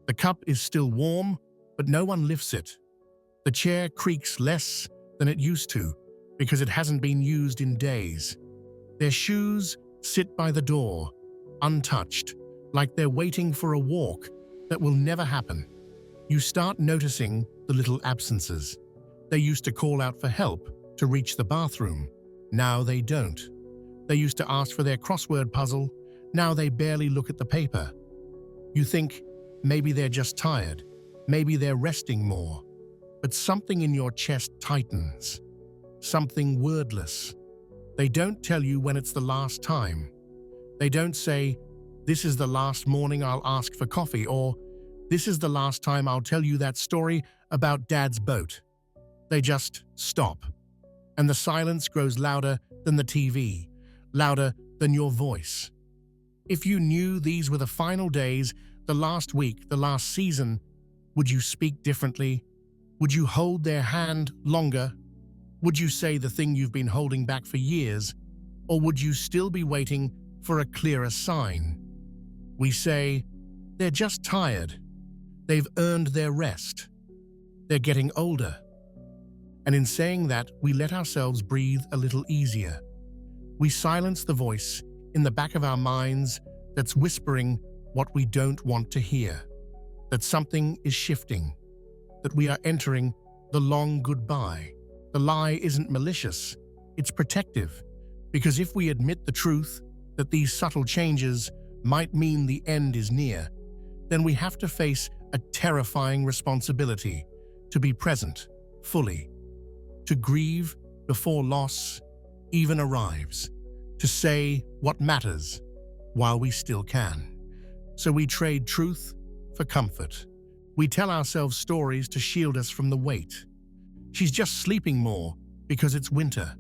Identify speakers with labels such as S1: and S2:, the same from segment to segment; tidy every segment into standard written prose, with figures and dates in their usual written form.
S1: The cup is still warm, but no one lifts it. The chair creaks less than it used to because it hasn't been used in days. Their shoes sit by the door, untouched, like they're waiting for a walk that will never happen. You start noticing the little absences. They used to call out for help to reach the bathroom. Now they don't. They used to ask for their crossword puzzle. Now they barely look at the paper. You think maybe they're just tired. Maybe they're resting more. But something in your chest tightens. Something wordless. They don't tell you when it's the last time. They don't say, "This is the last morning I'll ask for coffee," or "This is the last time I'll tell you that story about Dad's boat." They just stop. And the silence grows louder than the TV, louder than your voice. If you knew these were the final days, the last week, the last season, would you speak differently? Would you hold their hand longer? Would you say the thing you've been holding back for years? Or would you still be waiting for a clearer sign? We say, they're just tired. They've earned their rest. They're getting older. And in saying that, we let ourselves breathe a little easier. We silence the voice in the back of our minds that's whispering what we don't want to hear. That something is shifting. That we are entering the long goodbye. The lie isn't malicious, it's protective. Because if we admit the truth, that these subtle changes might mean the end is near, then we have to face a terrifying responsibility to be present, fully, to grieve before loss even arrives, to say what matters while we still can. So we trade truth for comfort. We tell ourselves stories to shield us from the weight. She's just sleeping more because it's winter.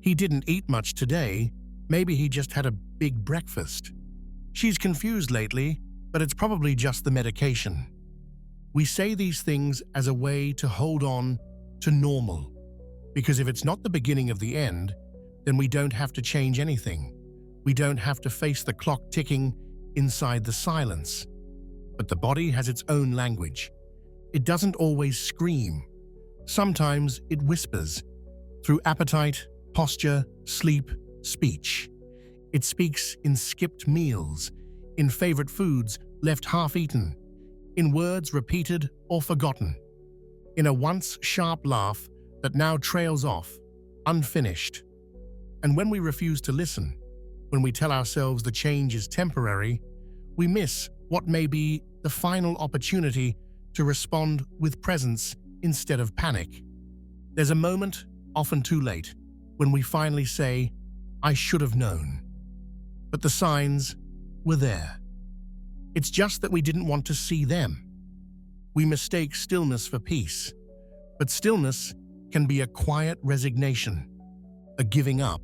S1: He didn't eat much today. Maybe he just had a big breakfast. She's confused lately, but it's probably just the medication. We say these things as a way to hold on to normal, because if it's not the beginning of the end, then we don't have to change anything. We don't have to face the clock ticking inside the silence. But the body has its own language. It doesn't always scream. Sometimes it whispers through appetite, posture, sleep, speech. It speaks in skipped meals, in favorite foods left half-eaten, in words repeated or forgotten, in a once sharp laugh that now trails off, unfinished. And when we refuse to listen, when we tell ourselves the change is temporary, we miss what may be the final opportunity to respond with presence instead of panic. There's a moment, often too late, when we finally say, "I should have known." But the signs were there. It's just that we didn't want to see them. We mistake stillness for peace, but stillness can be a quiet resignation, a giving up,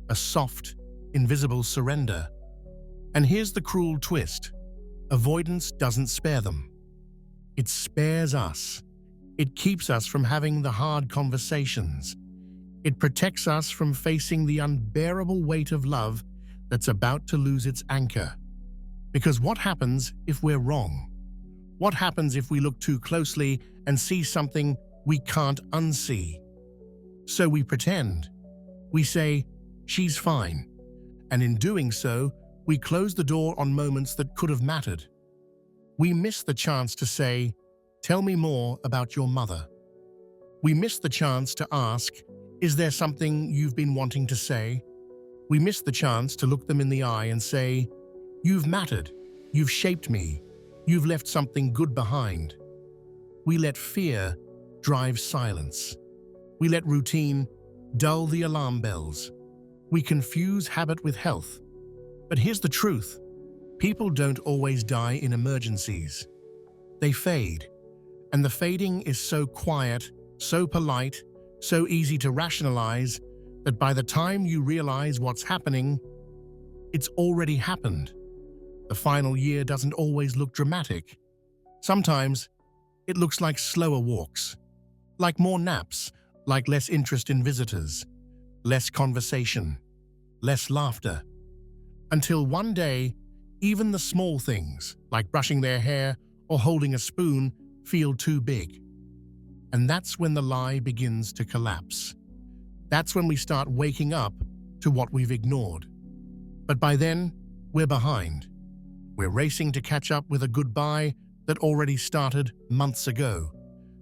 S1: a soft, invisible surrender. And here's the cruel twist. Avoidance doesn't spare them. It spares us. It keeps us from having the hard conversations. It protects us from facing the unbearable weight of love that's about to lose its anchor. Because what happens if we're wrong? What happens if we look too closely and see something we can't unsee? So we pretend. We say, "She's fine." And in doing so, we close the door on moments that could have mattered. We miss the chance to say, "Tell me more about your mother." We miss the chance to ask, "Is there something you've been wanting to say?" We miss the chance to look them in the eye and say, "You've mattered. You've shaped me. You've left something good behind." We let fear drive silence. We let routine dull the alarm bells. We confuse habit with health. But here's the truth. People don't always die in emergencies. They fade. And the fading is so quiet, so polite, so easy to rationalize that by the time you realize what's happening, it's already happened. The final year doesn't always look dramatic. Sometimes it looks like slower walks, like more naps, like less interest in visitors, less conversation, less laughter. Until one day, Even the small things, like brushing their hair or holding a spoon, feel too big. And that's when the lie begins to collapse. That's when we start waking up to what we've ignored. But by then, we're behind. We're racing to catch up with a goodbye that already started months ago.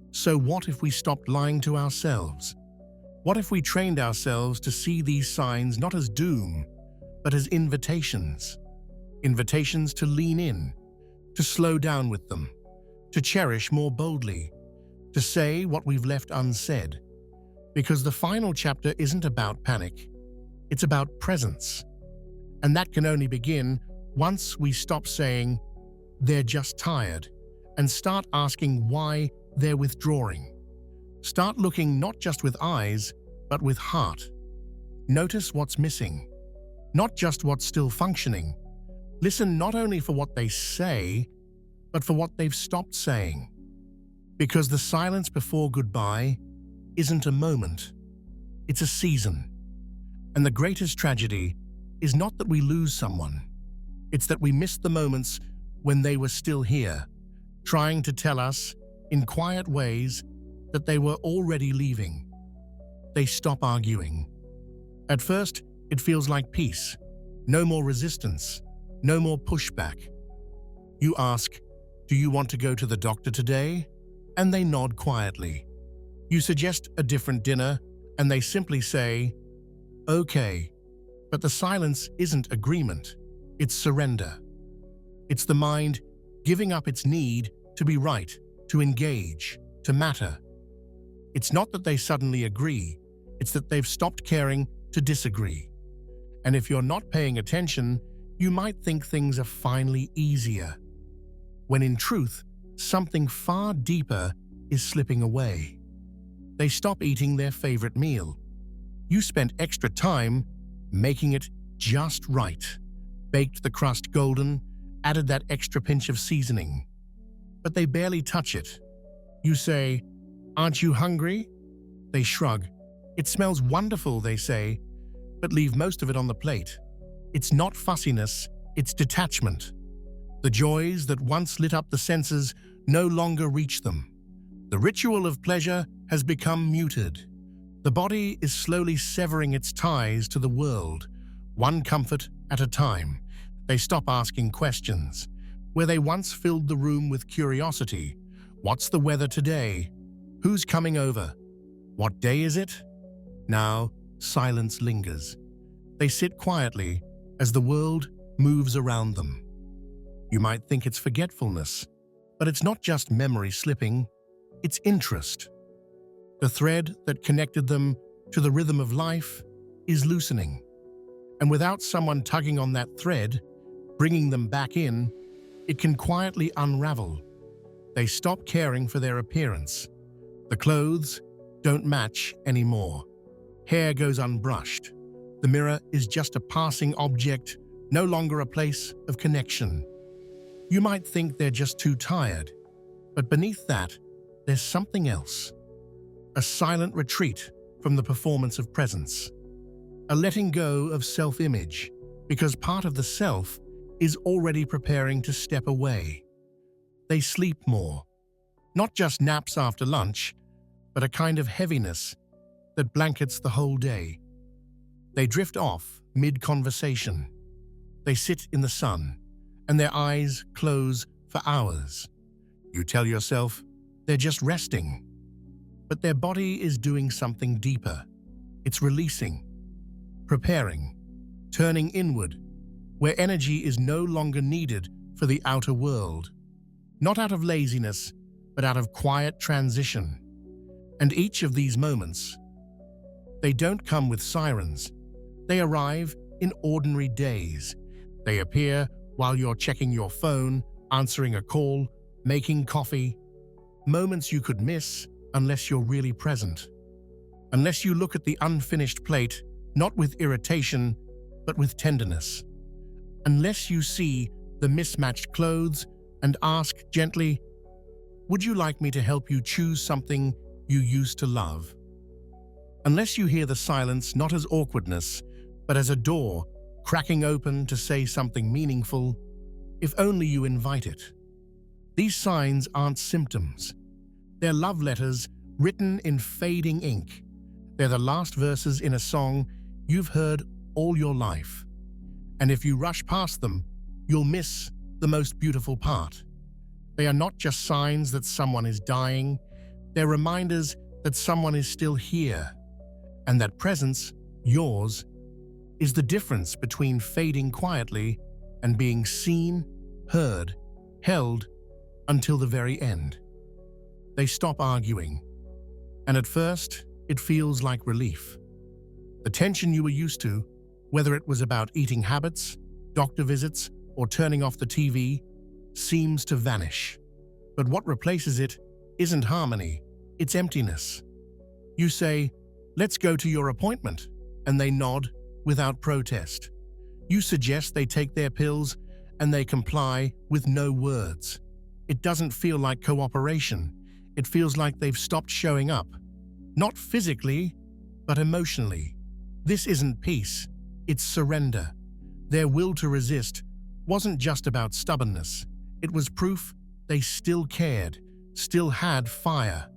S1: So what if we stopped lying to ourselves? What if we trained ourselves to see these signs not as doom, but as invitations? Invitations to lean in, to slow down with them, to cherish more boldly, to say what we've left unsaid. Because the final chapter isn't about panic, it's about presence. And that can only begin once we stop saying, "They're just tired," and start asking why they're withdrawing. Start looking not just with eyes, but with heart. Notice what's missing, not just what's still functioning. Listen not only for what they say, but for what they've stopped saying. Because the silence before goodbye isn't a moment, it's a season. And the greatest tragedy is not that we lose someone, it's that we miss the moments when they were still here, trying to tell us, in quiet ways, that they were already leaving. They stop arguing. At first, it feels like peace. No more resistance. No more pushback. You ask, "Do you want to go to the doctor today?" And they nod quietly. You suggest a different dinner, and they simply say, "Okay." But the silence isn't agreement. It's surrender. It's the mind giving up its need to be right, to engage, to matter. It's not that they suddenly agree, it's that they've stopped caring to disagree. And if you're not paying attention, you might think things are finally easier, when in truth, something far deeper is slipping away. They stop eating their favorite meal. You spent extra time making it just right, baked the crust golden, added that extra pinch of seasoning. But they barely touch it. You say, "Aren't you hungry?" They shrug. "It smells wonderful," they say, but leave most of it on the plate. It's not fussiness, it's detachment. The joys that once lit up the senses no longer reach them. The ritual of pleasure has become muted. The body is slowly severing its ties to the world, one comfort at a time. They stop asking questions. Where they once filled the room with curiosity, "What's the weather today? Who's coming over? What day is it?" Now, silence lingers. They sit quietly as the world moves around them. You might think it's forgetfulness, but it's not just memory slipping, it's interest. The thread that connected them to the rhythm of life is loosening. And without someone tugging on that thread, bringing them back in, it can quietly unravel. They stop caring for their appearance. The clothes don't match anymore. Hair goes unbrushed. The mirror is just a passing object, no longer a place of connection. You might think they're just too tired, but beneath that, there's something else. A silent retreat from the performance of presence. A letting go of self-image, because part of the self is already preparing to step away. They sleep more. Not just naps after lunch, but a kind of heaviness that blankets the whole day. They drift off mid-conversation. They sit in the sun, and their eyes close for hours. You tell yourself they're just resting. But their body is doing something deeper. It's releasing, preparing, turning inward, where energy is no longer needed for the outer world. Not out of laziness, but out of quiet transition. And each of these moments, they don't come with sirens. They arrive in ordinary days. They appear while you're checking your phone, answering a call, making coffee. Moments you could miss unless you're really present. Unless you look at the unfinished plate, not with irritation, but with tenderness. Unless you see the mismatched clothes and ask gently, "Would you like me to help you choose something you used to love?" Unless you hear the silence not as awkwardness, but as a door cracking open to say something meaningful, if only you invite it. These signs aren't symptoms. They're love letters written in fading ink. They're the last verses in a song you've heard all your life. And if you rush past them, you'll miss the most beautiful part. They are not just signs that someone is dying, they're reminders that someone is still here, and that presence, yours, is the difference between fading quietly and being seen, heard, held until the very end. They stop arguing, and at first, it feels like relief. The tension you were used to, whether it was about eating habits, doctor visits, or turning off the TV, seems to vanish. But what replaces it isn't harmony, it's emptiness. You say, "Let's go to your appointment," and they nod without protest. You suggest they take their pills, and they comply with no words. It doesn't feel like cooperation. It feels like they've stopped showing up. Not physically, but emotionally. This isn't peace, it's surrender. Their will to resist wasn't just about stubbornness. It was proof they still cared, still had fire.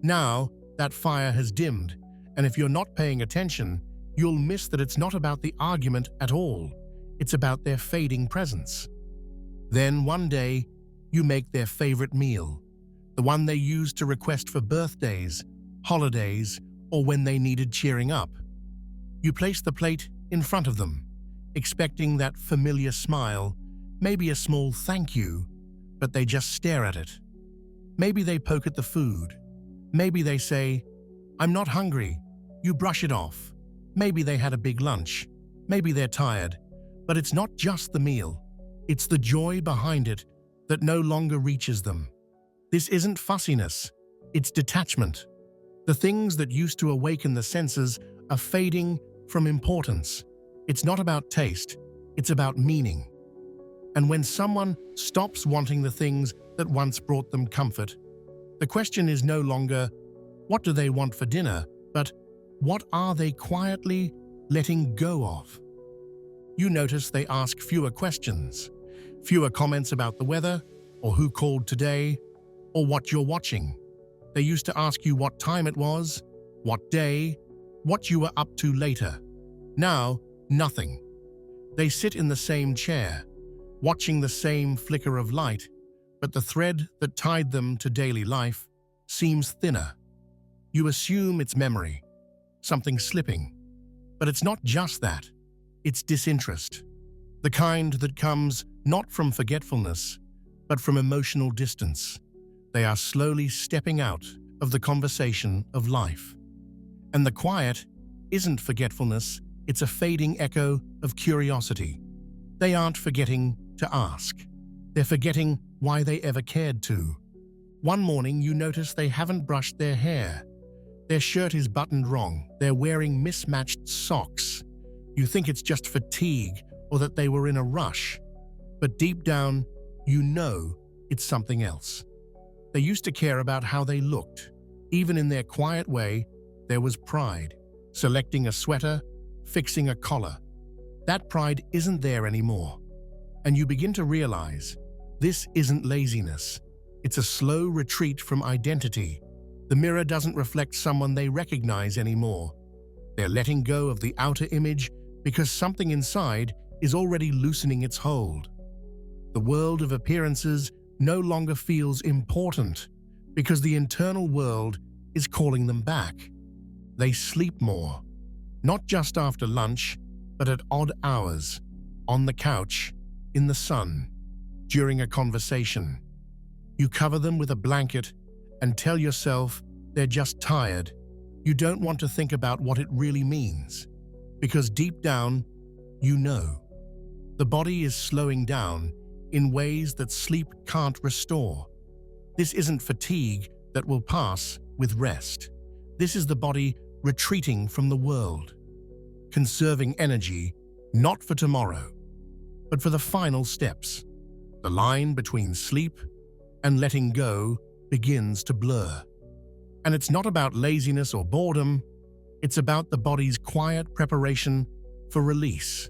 S1: Now, that fire has dimmed, and if you're not paying attention, you'll miss that it's not about the argument at all. It's about their fading presence. Then one day, you make their favorite meal, the one they used to request for birthdays, holidays, or when they needed cheering up. You place the plate in front of them, expecting that familiar smile, maybe a small thank you, but they just stare at it. Maybe they poke at the food. Maybe they say, "I'm not hungry." You brush it off. Maybe they had a big lunch. Maybe they're tired. But it's not just the meal. It's the joy behind it that no longer reaches them. This isn't fussiness. It's detachment. The things that used to awaken the senses are fading from importance. It's not about taste. It's about meaning. And when someone stops wanting the things that once brought them comfort, the question is no longer, what do they want for dinner, but what are they quietly letting go of? You notice they ask fewer questions, fewer comments about the weather, or who called today, or what you're watching. They used to ask you what time it was, what day, what you were up to later. Now, nothing. They sit in the same chair, watching the same flicker of light, but the thread that tied them to daily life seems thinner. You assume it's memory, something slipping. But it's not just that. It's disinterest. The kind that comes not from forgetfulness, but from emotional distance. They are slowly stepping out of the conversation of life. And the quiet isn't forgetfulness, it's a fading echo of curiosity. They aren't forgetting to ask. They're forgetting why they ever cared to. One morning you notice they haven't brushed their hair. Their shirt is buttoned wrong. They're wearing mismatched socks. You think it's just fatigue or that they were in a rush. But deep down, you know it's something else. They used to care about how they looked. Even in their quiet way, there was pride. Selecting a sweater, fixing a collar. That pride isn't there anymore. And you begin to realize this isn't laziness. It's a slow retreat from identity. The mirror doesn't reflect someone they recognize anymore. They're letting go of the outer image because something inside is already loosening its hold. The world of appearances no longer feels important because the internal world is calling them back. They sleep more, not just after lunch, but at odd hours, on the couch, in the sun, during a conversation. You cover them with a blanket and tell yourself they're just tired. You don't want to think about what it really means, because deep down, you know. The body is slowing down in ways that sleep can't restore. This isn't fatigue that will pass with rest. This is the body retreating from the world, conserving energy not for tomorrow, but for the final steps. The line between sleep and letting go begins to blur. And it's not about laziness or boredom, it's about the body's quiet preparation for release.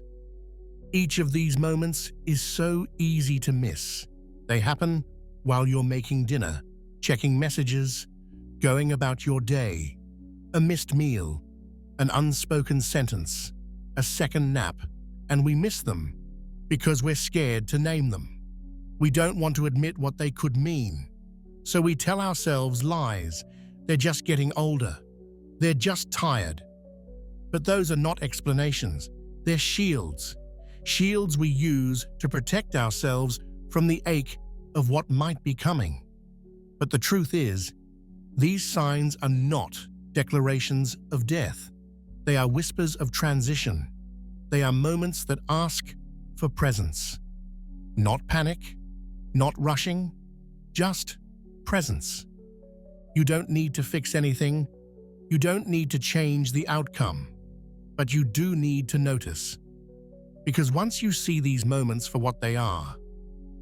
S1: Each of these moments is so easy to miss. They happen while you're making dinner, checking messages, going about your day. A missed meal, an unspoken sentence, a second nap, and we miss them because we're scared to name them. We don't want to admit what they could mean. So we tell ourselves lies. They're just getting older. They're just tired. But those are not explanations. They're shields. Shields we use to protect ourselves from the ache of what might be coming. But the truth is, these signs are not declarations of death. They are whispers of transition. They are moments that ask for presence. Not panic, not rushing, just presence. You don't need to fix anything. You don't need to change the outcome. But you do need to notice. Because once you see these moments for what they are,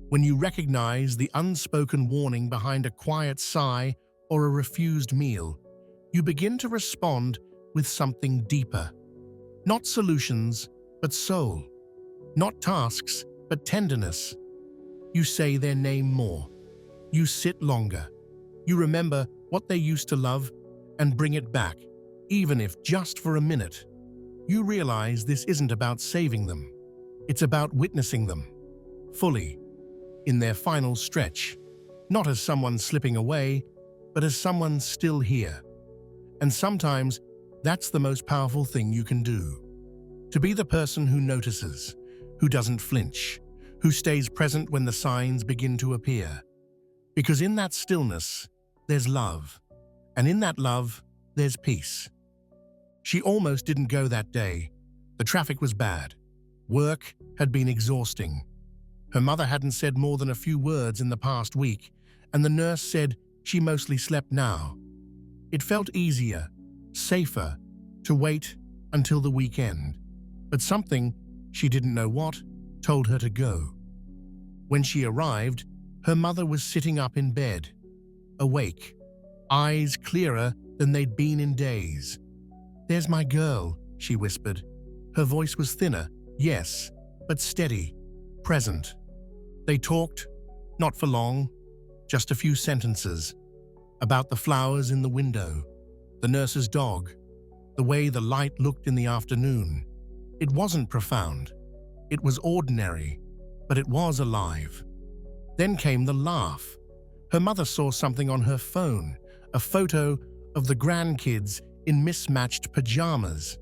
S1: when you recognize the unspoken warning behind a quiet sigh or a refused meal, you begin to respond with something deeper. Not solutions, but soul. Not tasks, but tenderness. You say their name more. You sit longer. You remember what they used to love and bring it back, even if just for a minute. You realize this isn't about saving them. It's about witnessing them, fully, in their final stretch, not as someone slipping away, but as someone still here. And sometimes, that's the most powerful thing you can do. To be the person who notices, who doesn't flinch, who stays present when the signs begin to appear. Because in that stillness, there's love. And in that love, there's peace. She almost didn't go that day. The traffic was bad. Work had been exhausting. Her mother hadn't said more than a few words in the past week, and the nurse said she mostly slept now. It felt easier, safer, to wait until the weekend. But something, she didn't know what, told her to go. When she arrived, her mother was sitting up in bed, awake, eyes clearer than they'd been in days. "There's my girl," she whispered. Her voice was thinner, yes, but steady, present. They talked, not for long, just a few sentences, about the flowers in the window, the nurse's dog, the way the light looked in the afternoon. It wasn't profound. It was ordinary, but it was alive. Then came the laugh. Her mother saw something on her phone, a photo of the grandkids in mismatched pajamas,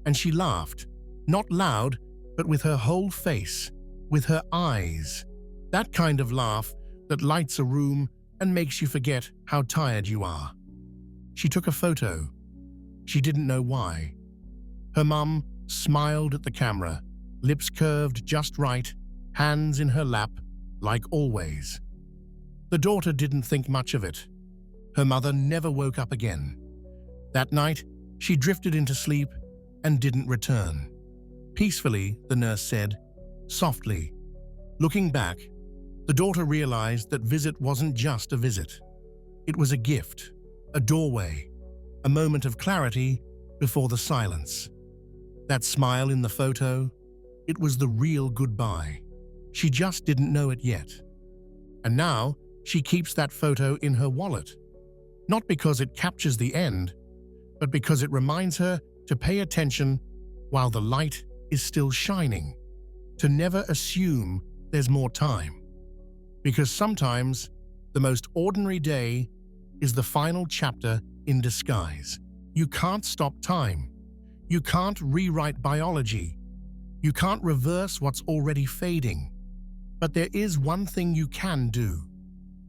S1: and she laughed, not loud, but with her whole face, with her eyes. That kind of laugh that lights a room and makes you forget how tired you are. She took a photo. She didn't know why. Her mum smiled at the camera, lips curved just right, hands in her lap, like always. The daughter didn't think much of it. Her mother never woke up again. That night, she drifted into sleep and didn't return. Peacefully, the nurse said, softly. Looking back, the daughter realized that visit wasn't just a visit. It was a gift, a doorway, a moment of clarity before the silence. That smile in the photo, it was the real goodbye. She just didn't know it yet. And now, she keeps that photo in her wallet. Not because it captures the end, but because it reminds her to pay attention while the light is still shining, to never assume there's more time. Because sometimes, the most ordinary day is the final chapter in disguise. You can't stop time. You can't rewrite biology. You can't reverse what's already fading. But there is one thing you can do.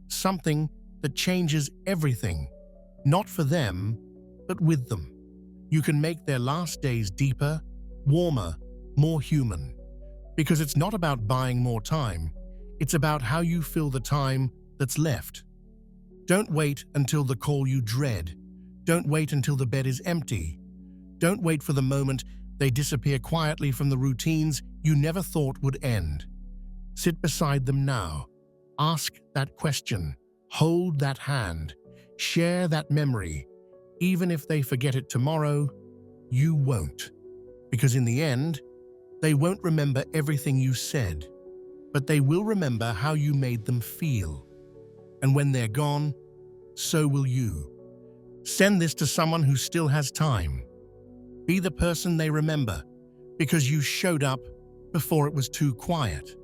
S1: Something that changes everything, not for them, but with them. You can make their last days deeper, warmer, more human. Because it's not about buying more time, it's about how you fill the time that's left. Don't wait until the call you dread. Don't wait until the bed is empty. Don't wait for the moment they disappear quietly from the routines you never thought would end. Sit beside them now. Ask that question. Hold that hand. Share that memory. Even if they forget it tomorrow, you won't. Because in the end, They won't remember everything you said, but they will remember how you made them feel. And when they're gone, so will you. Send this to someone who still has time. Be the person they remember, because you showed up before it was too quiet.